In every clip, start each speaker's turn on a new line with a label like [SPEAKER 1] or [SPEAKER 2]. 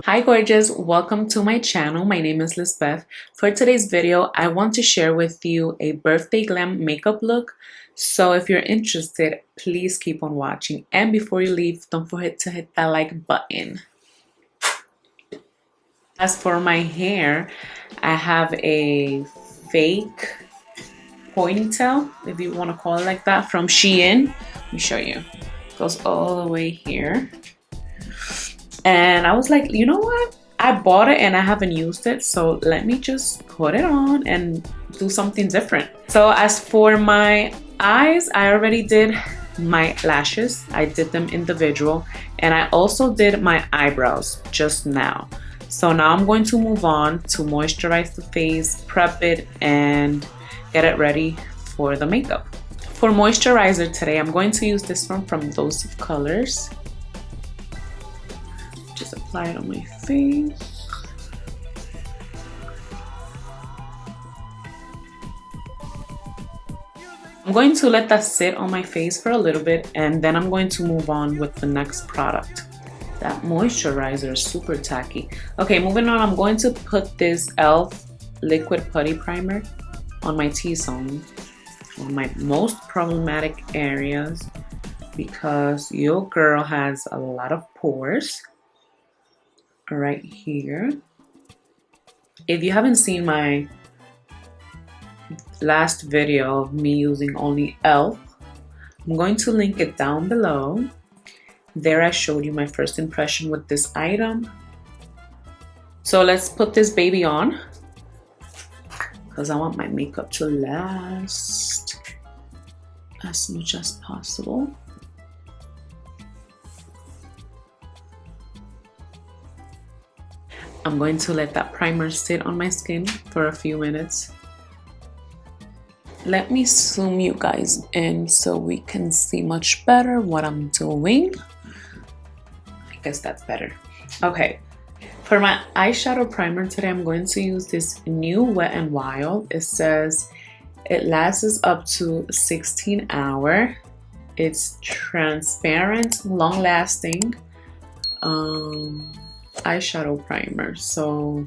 [SPEAKER 1] Hi gorgeous, welcome to my channel. My name is Lisbeth. For today's video, I want to share with you a birthday glam makeup look. So if you're interested, please keep on watching. And before you leave, don't forget to hit that like button. As for my hair, I have a fake ponytail, if you want to call it like that, from Shein. Let me show you. It goes all the way here. And I was like, you know what? I bought it and I haven't used it, so let me just put it on and do something different. So as for my eyes, I already did my lashes. I did them individual, and I also did my eyebrows just now. So now I'm going to move on to moisturize the face, prep it, and get it ready for the makeup. For moisturizer today, I'm going to use this one from Dose of Colors. Just apply it on my face. I'm going to let that sit on my face for a little bit, and then I'm going to move on with the next product. That moisturizer is super tacky. Okay, moving on, I'm going to put this e.l.f. liquid putty primer on my T-zone, on my most problematic areas, because your girl has a lot of pores. Right here. If you haven't seen my last video of me using only e.l.f., I'm going to link it down below. There I showed you my first impression with this item. So let's put this baby on, because I want my makeup to last as much as possible. I'm going to let that primer sit on my skin for a few minutes. Let me zoom you guys in so we can see much better what I'm doing. I guess that's better. Okay, for my eyeshadow primer today, I'm going to use this new Wet n Wild. It says it lasts up to 16 hours. It's transparent, long lasting. Eyeshadow primer. So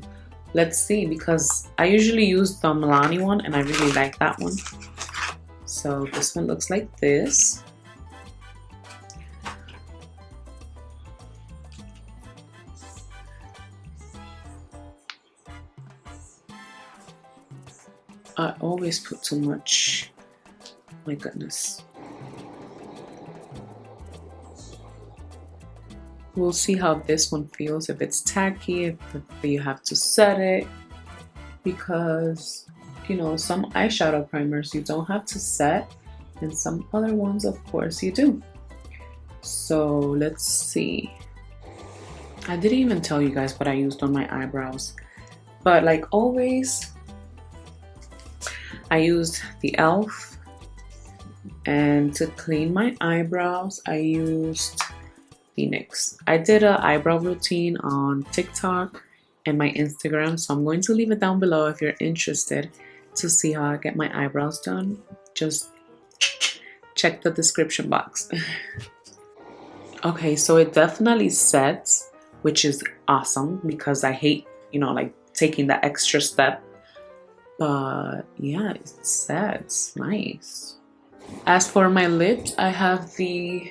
[SPEAKER 1] let's see, because I usually use the Milani one and I really like that one. So this one looks like this. I always put too much. My goodness. We'll see how this one feels, if it's tacky, if you have to set it, because you know, some eyeshadow primers you don't have to set, and some other ones of course you do. So let's see. I didn't even tell you guys what I used on my eyebrows, but like always, I used the e.l.f. and to clean my eyebrows I used Phoenix. I did an eyebrow routine on TikTok and my Instagram, so I'm going to leave it down below if you're interested to see how I get my eyebrows done. Just check the description box. Okay, so it definitely sets, which is awesome because I hate, you know, like taking that extra step. But yeah, it sets nice. As for my lips, I have the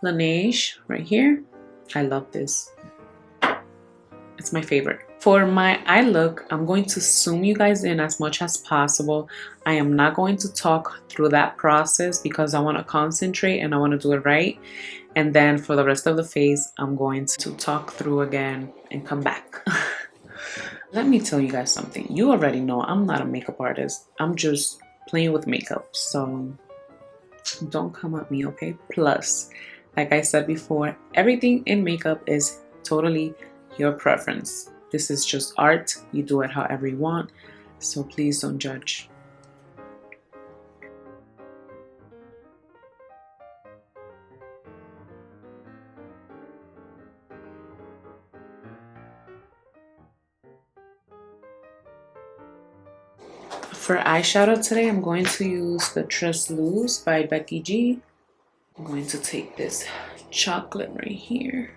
[SPEAKER 1] Laneige right here. I love this. It's my favorite. For my eye look, I'm going to zoom you guys in as much as possible. I am not going to talk through that process because I want to concentrate and I want to do it right. And then for the rest of the face, I'm going to talk through again and come back. Let me tell you guys something. You already know I'm not a makeup artist. I'm just playing with makeup. So don't come at me, okay? Plus, like I said before, everything in makeup is totally your preference. This is just art. You do it however you want. So please don't judge. For eyeshadow today, I'm going to use the Itsliiz by Becky G. I'm going to take this chocolate right here.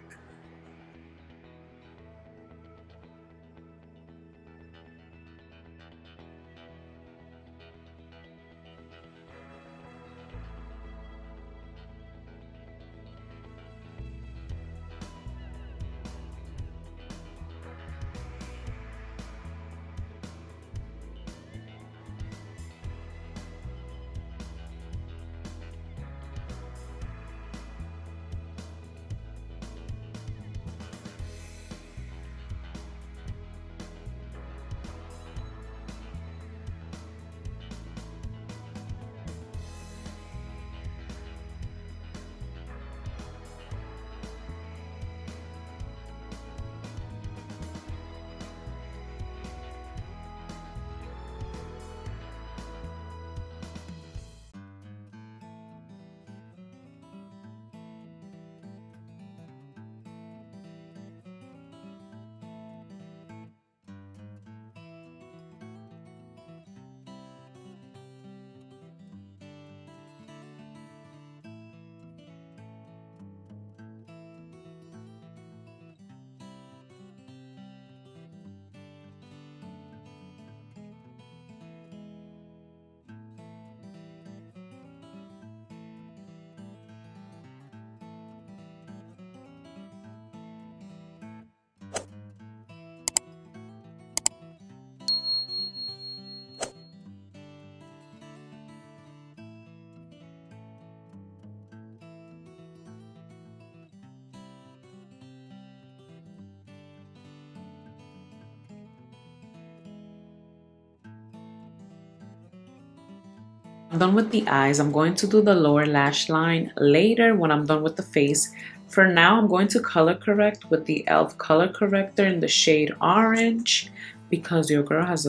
[SPEAKER 1] I'm done with the eyes. I'm going to do the lower lash line later when I'm done with the face. For now, I'm going to color correct with the e.l.f. color corrector in the shade orange because your girl has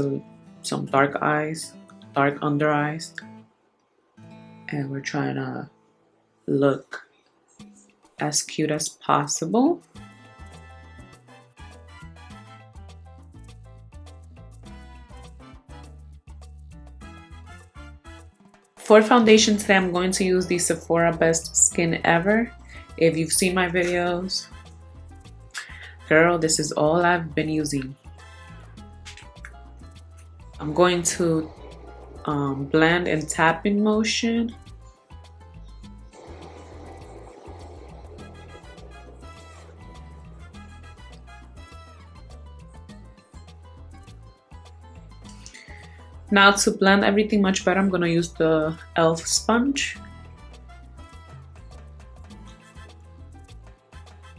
[SPEAKER 1] some dark eyes, dark under eyes. And we're trying to look as cute as possible. For foundation today, I'm going to use the Sephora Best Skin Ever. If you've seen my videos, girl, this is all I've been using. I'm going to blend in tapping motion. Now to blend everything much better, I'm going to use the e.l.f. sponge.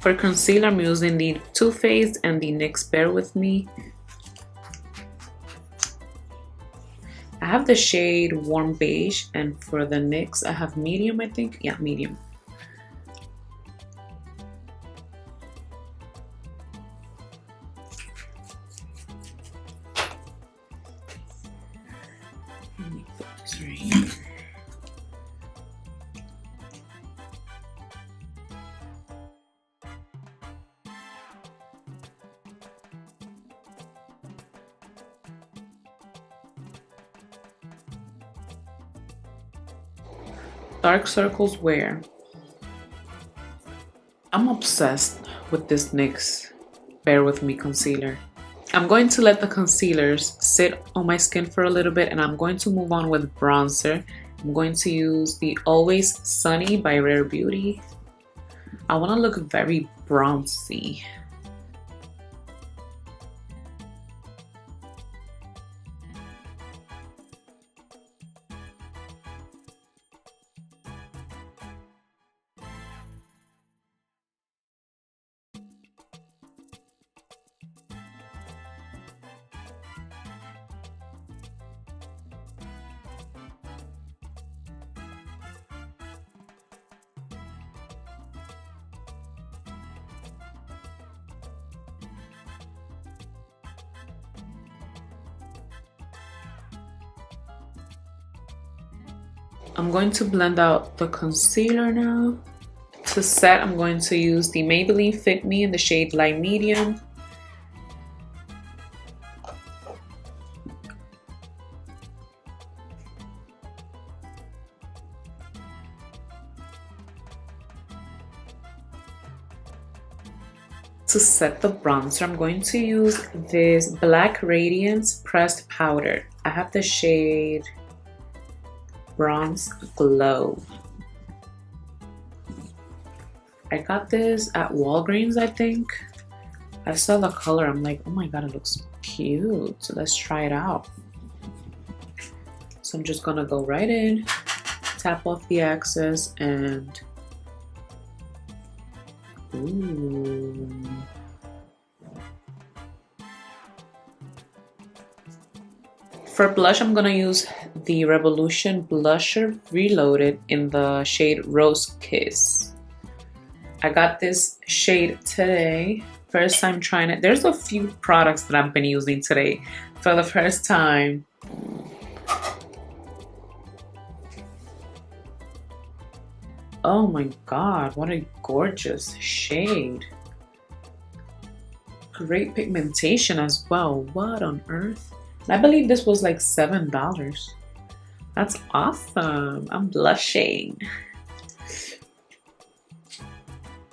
[SPEAKER 1] For concealer, I'm using the Too Faced and the NYX Bare With Me. I have the shade Warm Beige, and for the NYX, I have medium, I think. Yeah, medium. Let me put this right here. Dark circles where? I'm obsessed with this NYX Bare With Me concealer. I'm going to let the concealers sit on my skin for a little bit, and I'm going to move on with bronzer. I'm going to use the Always Sunny by Rare Beauty. I want to look very bronzy. I'm going to blend out the concealer now. To set, I'm going to use the Maybelline Fit Me in the shade Light Medium. To set the bronzer, I'm going to use this Black Radiance Pressed Powder. I have the shade Bronze Glow. I got this at Walgreens, I think. I saw the color, I'm like, oh my god, it looks cute. So let's try it out. So I'm just gonna go right in, tap off the excess, and ooh. For blush, I'm gonna use the Revolution Blusher Reloaded in the shade Rose Kiss. I got this shade today. First time trying it. There's a few products that I've been using today for the first time. Oh my god, what a gorgeous shade. Great pigmentation as well. What on earth? I believe this was like $7. That's awesome. I'm blushing.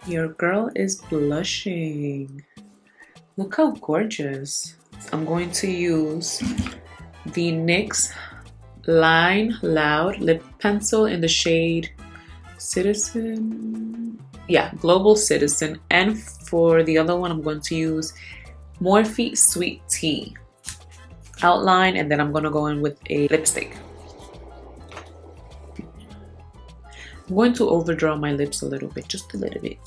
[SPEAKER 1] Your girl is blushing. Look how gorgeous. I'm going to use the NYX Line Loud Lip Pencil in the shade Citizen. Yeah, Global Citizen. And for the other one, I'm going to use Morphe Sweet Tea outline, and then I'm gonna go in with a lipstick. I'm going to overdraw my lips a little bit, just a little bit.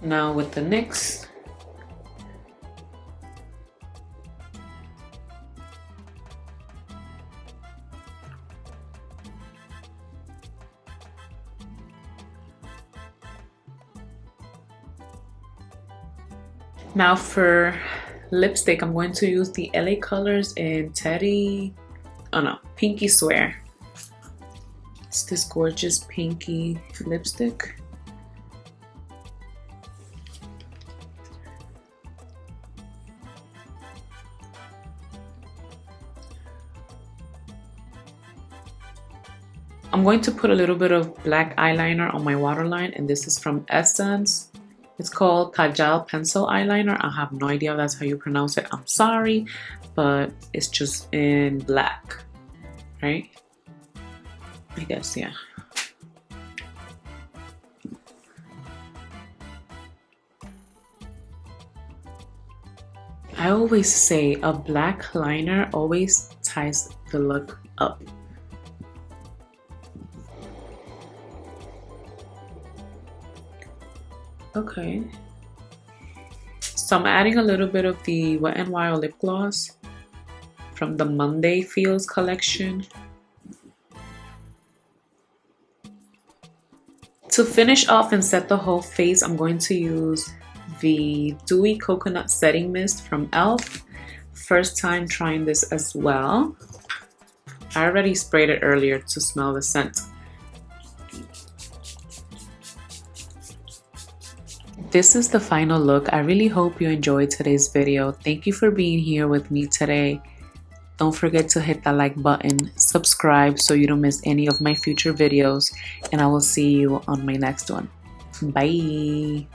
[SPEAKER 1] Now with the NYX, Now for lipstick, I'm going to use the LA Colors in Pinky Swear. It's this gorgeous pinky lipstick. I'm going to put a little bit of black eyeliner on my waterline, and this is from Essence. It's called KAJAL pencil eyeliner. I have no idea if that's how you pronounce it. I'm sorry, but it's just in black, right? I guess, yeah. I always say a black liner always ties the look up. Okay, so I'm adding a little bit of the Wet n Wild lip gloss from the Monday Feels collection. To finish off and set the whole face, I'm going to use the Dewy Coconut Setting Mist from e.l.f. First time trying this as well. I already sprayed it earlier to smell the scent. This is the final look. I really hope you enjoyed today's video. Thank you for being here with me today. Don't forget to hit that like button, subscribe so you don't miss any of my future videos, and I will see you on my next one. Bye!